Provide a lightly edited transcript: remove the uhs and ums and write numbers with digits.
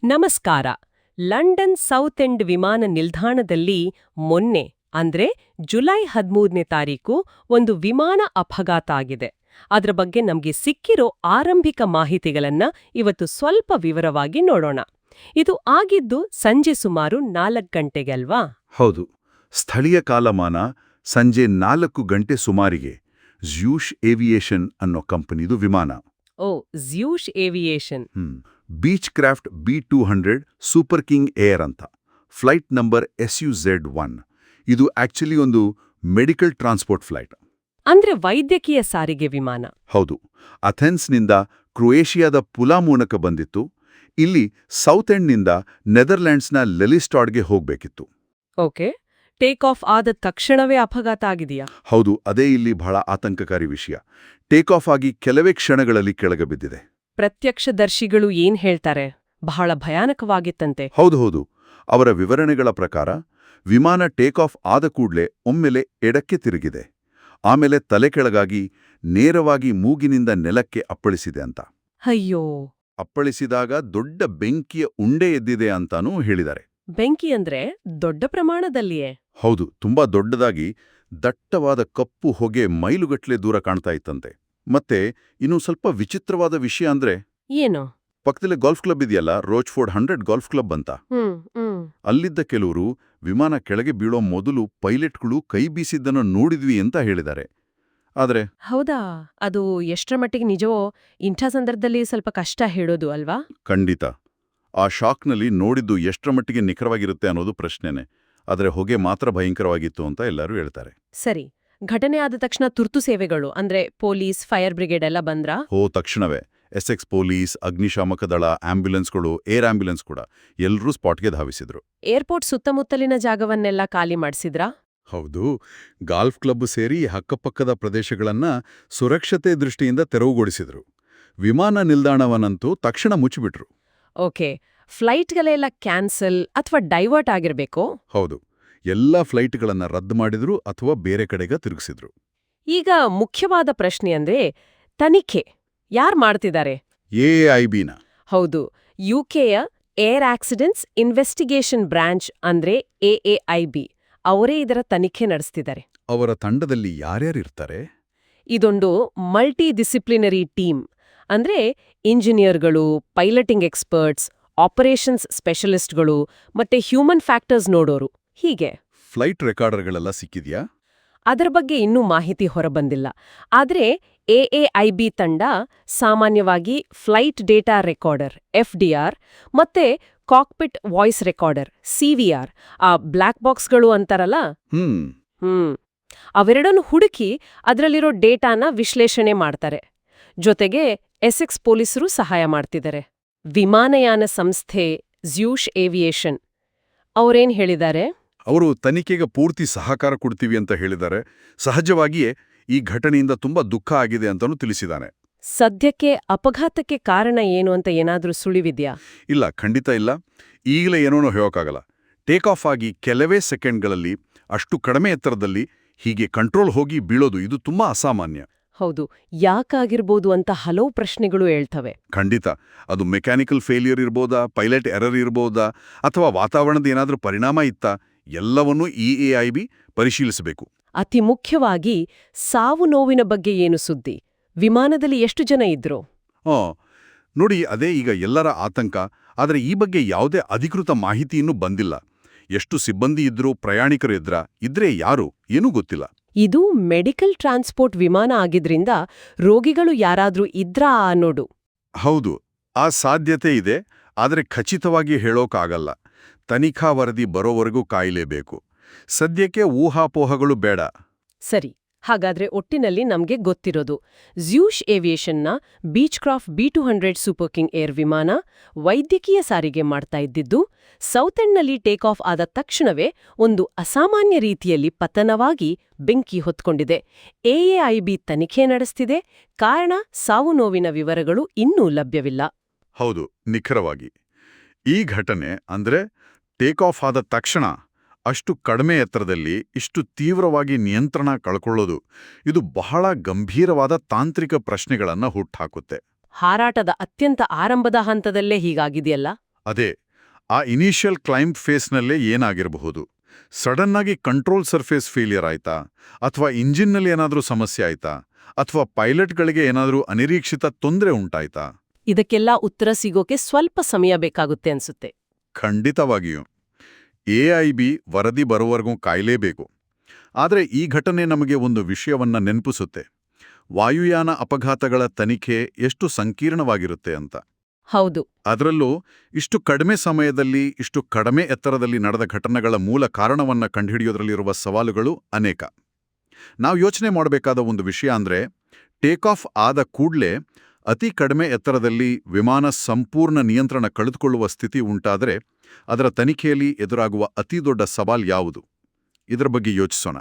ನಮಸ್ಕಾರ. London south end ವಿಮಾನ ನಿಲ್ದಾಣದಲ್ಲಿ ಮೊನ್ನೆ ಅಂದ್ರೆ ಜುಲೈ 13ನೇ ತಾರೀಕು ಒಂದು ವಿಮಾನ ಅಪಘಾತ ಆಗಿದೆ. ಅದರ ಬಗ್ಗೆ ನಮ್ಗೆ ಸಿಕ್ಕಿರೋ ಆರಂಭಿಕ ಮಾಹಿತಿಗಳನ್ನ ಇವತ್ತು ಸ್ವಲ್ಪ ವಿವರವಾಗಿ ನೋಡೋಣ. ಇದು ಆಗಿದ್ದು ಸಂಜೆ ಸುಮಾರು 4 ಗಂಟೆಗೆ ಅಲ್ವಾ? ಹೌದು. ಸ್ಥಳೀಯ ಕಾಲಮಾನ ಸಂಜೆ 4 ಗಂಟೆ ಸುಮಾರಿಗೆ ಜ್ಯೂಶ್ ಏವಿಯೇಷನ್ ಅನ್ನೋ ಕಂಪನಿದು ವಿಮಾನ. ಓ, ಜ್ಯೂಶ್ aviation. Beechcraft B200 super king air ಅಂತ. Flight number SUZ1. ಇದು ಆಕ್ಚುಲಿ ಒಂದು ಮೆಡಿಕಲ್ ಟ್ರಾನ್ಸ್ಪೋರ್ಟ್ ಫ್ಲೈಟ್. ಅಂದ್ರೆ ವೈದ್ಯಕೀಯ ಸಾರಿಗೆ ವಿಮಾನ. ಹೌದು. ಅಥೆನ್ಸ್ನಿಂದ ಕ್ರೊಯೇಷಿಯಾದ ಪುಲಾ ಮೂಲಕ ಬಂದಿತ್ತು. ಇಲ್ಲಿ ಸೌತ್ ಎಂಡ್ನಿಂದ ನೆದರ್ಲ್ಯಾಂಡ್ಸ್ನ ಲೆಲಿಸ್ಟಾಡ್ಗೆ ಹೋಗ್ಬೇಕಿತ್ತು. ಓಕೆ. ಟೇಕ್ ಆಫ್ ಆದ ತಕ್ಷಣವೇ ಅಪಘಾತ ಆಗಿದೆಯಾ? ಹೌದು, ಅದೇ ಇಲ್ಲಿ ಬಹಳ ಆತಂಕಕಾರಿ ವಿಷಯ. ಟೇಕ್ ಆಫ್ ಆಗಿ ಕೆಲವೇ ಕ್ಷಣಗಳಲ್ಲಿ ಕೆಳಗೆ ಬಿದ್ದಿದೆ. ಪ್ರತ್ಯಕ್ಷದರ್ಶಿಗಳು ಏನ್ ಹೇಳ್ತಾರೆ? ಬಹಳ ಭಯಾನಕವಾಗಿತ್ತಂತೆ. ಹೌದು. ಅವರ ವಿವರಣೆಗಳ ಪ್ರಕಾರ ವಿಮಾನ ಟೇಕ್ ಆಫ್ ಆದ ಕೂಡ್ಲೆ ಒಮ್ಮೆಲೆ ಎಡಕ್ಕೆ ತಿರುಗಿದೆ. ಆಮೇಲೆ ತಲೆ ಕೆಳಗಾಗಿ ನೇರವಾಗಿ ಮೂಗಿನಿಂದ ನೆಲಕ್ಕೆ ಅಪ್ಪಳಿಸಿದೆ ಅಂತ. ಅಯ್ಯೋ. ಅಪ್ಪಳಿಸಿದಾಗ ದೊಡ್ಡ ಬೆಂಕಿಯ ಉಂಡೆ ಎದ್ದಿದೆ ಅಂತಾನೂ ಹೇಳಿದ್ದಾರೆ. ಬೆಂಕಿ ಅಂದ್ರೆ ದೊಡ್ಡ ಪ್ರಮಾಣದಲ್ಲಿಯೇ? ಹೌದು, ತುಂಬಾ ದೊಡ್ಡದಾಗಿ ದಟ್ಟವಾದ ಕಪ್ಪು ಹೊಗೆ ಮೈಲುಗಟ್ಲೆ ದೂರ ಕಾಣ್ತಾ ಇತ್ತಂತೆ. ಮತ್ತೆ ಇನ್ನೂ ಸ್ವಲ್ಪ ವಿಚಿತ್ರವಾದ ವಿಷಯ ಅಂದ್ರೆ, ಏನು? ಪಕ್ಕದಲ್ಲೇ ಗಾಲ್ಫ್ ಕ್ಲಬ್ ಇದೆಯಲ್ಲ, ರೋಚ್ಫೋರ್ಡ್ 100 ಗಾಲ್ಫ್ ಕ್ಲಬ್ ಅಂತ. ಅಲ್ಲಿದ್ದ ಕೆಲವರು ವಿಮಾನ ಕೆಳಗೆ ಬೀಳೋ ಮೊದಲು ಪೈಲಟ್ಗಳು ಕೈ ಬೀಸಿದ್ದನ್ನು ನೋಡಿದ್ವಿ ಅಂತ ಹೇಳಿದ್ದಾರೆ. ಆದ್ರೆ ಹೌದಾ? ಅದು ಎಷ್ಟರ ಮಟ್ಟಿಗೆ ನಿಜವೋ? ಇಂಥ ಸಂದರ್ಭದಲ್ಲಿ ಸ್ವಲ್ಪ ಕಷ್ಟ ಹೇಳೋದು ಅಲ್ವಾ? ಖಂಡಿತ. ಆ ಶಾಕ್ನಲ್ಲಿ ನೋಡಿದ್ದು ಎಷ್ಟರ ಮಟ್ಟಿಗೆ ನಿಖರವಾಗಿರುತ್ತೆ ಅನ್ನೋದು ಪ್ರಶ್ನೆನೆ. ಆದ್ರೆ ಹೊಗೆ ಮಾತ್ರ ಭಯಂಕರವಾಗಿತ್ತು ಅಂತ ಎಲ್ಲರೂ ಹೇಳ್ತಾರೆ. ಸರಿ. ಘಟನೆ ಆದ ತಕ್ಷಣ ತುರ್ತು ಸೇವೆಗಳು ಅಂದ್ರೆ ಪೊಲೀಸ್, ಫೈರ್ ಬ್ರಿಗೇಡ್ ಎಲ್ಲ ಬಂದ್ರಾ? ತಕ್ಷಣವೇ ಎಸ್ಎಕ್ಸ್ ಪೊಲೀಸ್, ಅಗ್ನಿಶಾಮಕ ದಳ, ಆಂಬ್ಯುಲೆನ್ಸ್ಗಳು, ಏರ್ ಆಂಬ್ಯುಲೆನ್ಸ್ ಕೂಡ ಎಲ್ಲರೂ ಸ್ಪಾಟ್ಗೆ ಧಾವಿಸಿದ್ರು. ಏರ್ಪೋರ್ಟ್ ಸುತ್ತಮುತ್ತಲಿನ ಜಾಗವನ್ನೆಲ್ಲ ಖಾಲಿ ಮಾಡಿಸಿದ್ರಾ? ಹೌದು. ಗಾಲ್ಫ್ ಕ್ಲಬ್ ಸೇರಿ ಅಕ್ಕಪಕ್ಕದ ಪ್ರದೇಶಗಳನ್ನ ಸುರಕ್ಷತೆ ದೃಷ್ಟಿಯಿಂದ ತೆರವುಗೊಳಿಸಿದ್ರು. ವಿಮಾನ ನಿಲ್ದಾಣವನ್ನಂತೂ ತಕ್ಷಣ ಮುಚ್ಚಿಬಿಟ್ರು. ಓಕೆ. ಫ್ಲೈಟ್ಗಳೆಲ್ಲ ಕ್ಯಾನ್ಸಲ್ ಅಥವಾ ಡೈವರ್ಟ್ ಆಗಿರ್ಬೇಕು? ಹೌದು. ಎಲ್ಲ ಫ್ಲೈಟ್ಗಳನ್ನ ರದ್ದು ಮಾಡಿದ್ರು ಅಥವಾ ಬೇರೆ ಕಡೆಗೆ ತಿರುಗಿಸಿದ್ರು. ಈಗ ಮುಖ್ಯವಾದ ಪ್ರಶ್ನೆ ಅಂದ್ರೆ ತನಿಖೆ ಯಾರ್ ಮಾಡ್ತಿದ್ದಾರೆ? AAIBನ. ಹೌದು. ಯುಕೆಯ ಏರ್ ಆಕ್ಸಿಡೆಂಟ್ಸ್ ಇನ್ವೆಸ್ಟಿಗೇಷನ್ ಬ್ರಾಂಚ್ ಅಂದ್ರೆ AAIB ಅವರೇ ಇದರ ತನಿಖೆ ನಡೆಸ್ತಿದ್ದಾರೆ. ಅವರ ತಂಡದಲ್ಲಿ ಯಾರ್ಯಾರಿರ್ತಾರೆ? ಇದೊಂದು ಮಲ್ಟಿ ಡಿಸಿಪ್ಲಿನರಿ ಟೀಮ್. ಅಂದ್ರೆ ಇಂಜಿನಿಯರ್ಗಳು, ಪೈಲಟಿಂಗ್ ಎಕ್ಸ್ಪರ್ಟ್ಸ್, ಆಪರೇಷನ್ಸ್ ಸ್ಪೆಷಲಿಸ್ಟ್ಗಳು ಮತ್ತೆ ಹ್ಯೂಮನ್ ಫ್ಯಾಕ್ಟರ್ಸ್ ನೋಡೋರು. ಹೀಗೆ. ಫ್ಲೈಟ್ ರೆಕಾರ್ಡರ್ಗಳೆಲ್ಲ ಸಿಕ್ಕಿದ್ಯಾ? ಅದರ ಬಗ್ಗೆ ಇನ್ನೂ ಮಾಹಿತಿ ಹೊರಬಂದಿಲ್ಲ. ಆದ್ರೆ AAIB ತಂಡ ಸಾಮಾನ್ಯವಾಗಿ ಫ್ಲೈಟ್ ಡೇಟಾ ರೆಕಾರ್ಡರ್ FDR ಮತ್ತೆ ಕಾಕ್ಪಿಟ್ ವಾಯ್ಸ್ ರೆಕಾರ್ಡರ್ CVR, ಆ ಬ್ಲ್ಯಾಕ್ ಬಾಕ್ಸ್ಗಳು ಅಂತಾರಲ್ಲ, ಅವೆರಡನ್ನು ಹುಡುಕಿ ಅದರಲ್ಲಿರೋ ಡೇಟಾನ ವಿಶ್ಲೇಷಣೆ ಮಾಡ್ತಾರೆ. ಜೊತೆಗೆ ಎಸೆಕ್ಸ್ ಪೊಲೀಸರು ಸಹಾಯ ಮಾಡ್ತಿದ್ದಾರೆ. ವಿಮಾನಯಾನ ಸಂಸ್ಥೆ ಜ್ಯೂಶ್ ಏವಿಯೇಷನ್ ಅವರೇನ್ ಹೇಳಿದ್ದಾರೆ? ಅವರು ತನಿಖೆಗೆ ಪೂರ್ತಿ ಸಹಕಾರ ಕೊಡ್ತೀವಿ ಅಂತ ಹೇಳಿದ್ದಾರೆ. ಸಹಜವಾಗಿಯೇ ಈ ಘಟನೆಯಿಂದ ತುಂಬಾ ದುಃಖ ಆಗಿದೆ ಅಂತಾನೂ ತಿಳಿಸಿದ್ದಾನೆ. ಸದ್ಯಕ್ಕೆ ಅಪಘಾತಕ್ಕೆ ಕಾರಣ ಏನು ಅಂತ ಏನಾದ್ರೂ ಸುಳಿವಿದ್ಯಾ? ಇಲ್ಲ, ಖಂಡಿತ ಇಲ್ಲ. ಈಗಲೇ ಏನೋನೋ ಹೇಳೋಕ್ಕಾಗಲ್ಲ. ಟೇಕ್ ಆಫ್ ಆಗಿ ಕೆಲವೇ ಸೆಕೆಂಡ್ಗಳಲ್ಲಿ ಅಷ್ಟು ಕಡಿಮೆ ಎತ್ತರದಲ್ಲಿ ಹೀಗೆ ಕಂಟ್ರೋಲ್ ಹೋಗಿ ಬೀಳೋದು ಇದು ತುಂಬಾ ಅಸಾಮಾನ್ಯ. ಹೌದು. ಯಾಕಾಗಿರ್ಬೋದು ಅಂತ ಹಲವು ಪ್ರಶ್ನೆಗಳು ಹೇಳ್ತವೆ. ಖಂಡಿತ. ಅದು ಮೆಕ್ಯಾನಿಕಲ್ ಫೇಲ್ಯೂರ್ ಇರ್ಬೋದಾ, ಪೈಲಟ್ ಎರರ್ ಇರ್ಬೋದಾ, ಅಥವಾ ವಾತಾವರಣದ ಏನಾದ್ರೂ ಪರಿಣಾಮ ಇತ್ತಾ? ಎಲ್ಲವನ್ನೂ AAIB ಪರಿಶೀಲಿಸಬೇಕು. ಅತಿ ಮುಖ್ಯವಾಗಿ ಸಾವು ನೋವಿನ ಬಗ್ಗೆ ಏನು ಸುದ್ದಿ? ವಿಮಾನದಲ್ಲಿ ಎಷ್ಟು ಜನ ಇದ್ರು? ನೋಡಿ, ಅದೇ ಈಗ ಎಲ್ಲರ ಆತಂಕ. ಆದರೆ ಈ ಬಗ್ಗೆ ಯಾವುದೇ ಅಧಿಕೃತ ಮಾಹಿತಿ ಇನ್ನೂ ಬಂದಿಲ್ಲ. ಎಷ್ಟು ಸಿಬ್ಬಂದಿ ಇದ್ರೂ, ಪ್ರಯಾಣಿಕರು ಇದ್ರೆ ಯಾರು ಏನೂ ಗೊತ್ತಿಲ್ಲ. ಇದು ಮೆಡಿಕಲ್ ಟ್ರಾನ್ಸ್ಪೋರ್ಟ್ ವಿಮಾನ ಆಗಿದ್ರಿಂದ ರೋಗಿಗಳು ಯಾರಾದ್ರೂ ಇದ್ರಾ ಅನ್ನೋದು. ಹೌದು, ಆ ಸಾಧ್ಯತೆ ಇದೆ. ಆದರೆ ಖಚಿತವಾಗಿ ಹೇಳೋಕ್ಕಾಗಲ್ಲ. ತನಿಖಾ ವರದಿ ಬರೋವರೆಗೂ ಕಾಯಲೇಬೇಕು. ಸದ್ಯಕ್ಕೆ ಊಹಾಪೋಹಗಳು ಬೇಡ. ಸರಿ. ಹಾಗಾದ್ರೆ ಒಟ್ಟಿನಲ್ಲಿ ನಮ್ಗೆ ಗೊತ್ತಿರೋದು, ಜ್ಯೂಶ್ ಏವಿಯೇಷನ್ನ Beechcraft B200 super king air ವಿಮಾನ ವೈದ್ಯಕೀಯ ಸಾರಿಗೆ ಮಾಡ್ತಾ ಇದ್ದಿದ್ದು, ಸೌತ್ ಎಂಡ್ನಲ್ಲಿ ಟೇಕ್ ಆಫ್ ಆದ ತಕ್ಷಣವೇ ಒಂದು ಅಸಾಮಾನ್ಯ ರೀತಿಯಲ್ಲಿ ಪತನವಾಗಿ ಬೆಂಕಿ ಹೊತ್ಕೊಂಡಿದೆ. AAIB ತನಿಖೆ ನಡೆಸ್ತಿದೆ. ಕಾರಣ, ಸಾವು ನೋವಿನ ವಿವರಗಳು ಇನ್ನೂ ಲಭ್ಯವಿಲ್ಲ. ಹೌದು, ನಿಖರವಾಗಿ. ಈ ಘಟನೆ ಅಂದ್ರೆ ಟೇಕ್ ಆಫ್ ಆದ ತಕ್ಷಣ ಅಷ್ಟು ಕಡಿಮೆ ಎತ್ತರದಲ್ಲಿ ಇಷ್ಟು ತೀವ್ರವಾಗಿ ನಿಯಂತ್ರಣ ಕಳ್ಕೊಳ್ಳೋದು ಇದು ಬಹಳ ಗಂಭೀರವಾದ ತಾಂತ್ರಿಕ ಪ್ರಶ್ನೆಗಳನ್ನ ಹುಟ್ಟಾಕುತ್ತೆ. ಹಾರಾಟದ ಅತ್ಯಂತ ಆರಂಭದ ಹಂತದಲ್ಲೇ ಹೀಗಾಗಿದೆಯಲ್ಲ? ಅದೇ ಆ ಇನಿಷಿಯಲ್ ಕ್ಲೈಂಬ್ ಫೇಸ್ನಲ್ಲೇ ಏನಾಗಿರಬಹುದು? ಸಡನ್ನಾಗಿ ಕಂಟ್ರೋಲ್ ಸರ್ಫೇಸ್ ಫೇಲಿಯರ್ ಆಯ್ತಾ? ಅಥವಾ ಇಂಜಿನ್ನಲ್ಲಿ ಏನಾದರೂ ಸಮಸ್ಯೆ ಆಯ್ತಾ? ಅಥವಾ ಪೈಲಟ್ಗಳಿಗೆ ಏನಾದರೂ ಅನಿರೀಕ್ಷಿತ ತೊಂದರೆ ಉಂಟಾಯ್ತಾ? ಇದಕ್ಕೆಲ್ಲ ಉತ್ತರ ಸಿಗೋಕೆ ಸ್ವಲ್ಪ ಸಮಯ ಬೇಕಾಗುತ್ತೆ ಅನ್ಸುತ್ತೆ. ಖಂಡಿತವಾಗಿಯೂ. AIB ವರದಿ ಬರುವವರೆಗೂ ಕಾಯಲೇಬೇಕು. ಆದರೆ ಈ ಘಟನೆ ನಮಗೆ ಒಂದು ವಿಷಯವನ್ನ ನೆನಪಿಸುತ್ತೆ. ವಾಯುಯಾನ ಅಪಘಾತಗಳ ತನಿಖೆ ಎಷ್ಟು ಸಂಕೀರ್ಣವಾಗಿರುತ್ತೆ ಅಂತ. ಹೌದು. ಅದರಲ್ಲೂ ಇಷ್ಟು ಕಡಿಮೆ ಸಮಯದಲ್ಲಿ ಇಷ್ಟು ಕಡಿಮೆ ಎತ್ತರದಲ್ಲಿ ನಡೆದ ಘಟನೆಗಳ ಮೂಲ ಕಾರಣವನ್ನ ಕಂಡುಹಿಡಿಯೋದ್ರಲ್ಲಿರುವ ಸವಾಲುಗಳು ಅನೇಕ. ನಾವು ಯೋಚನೆ ಮಾಡಬೇಕಾದ ಒಂದು ವಿಷಯ ಅಂದ್ರೆ, ಟೇಕ್ ಆಫ್ ಆದ ಕೂಡಲೇ ಅತಿ ಕಡಿಮೆ ಎತ್ತರದಲ್ಲಿ ವಿಮಾನ ಸಂಪೂರ್ಣ ನಿಯಂತ್ರಣ ಕಳೆದುಕೊಳ್ಳುವ ಸ್ಥಿತಿ ಉಂಟಾದರೆ ಅದರ ತನಿಖೆಯಲ್ಲಿ ಎದುರಾಗುವ ಅತಿ ದೊಡ್ಡ ಸವಾಲು ಯಾವುದು? ಇದರ ಬಗ್ಗೆ ಯೋಚಿಸೋಣ.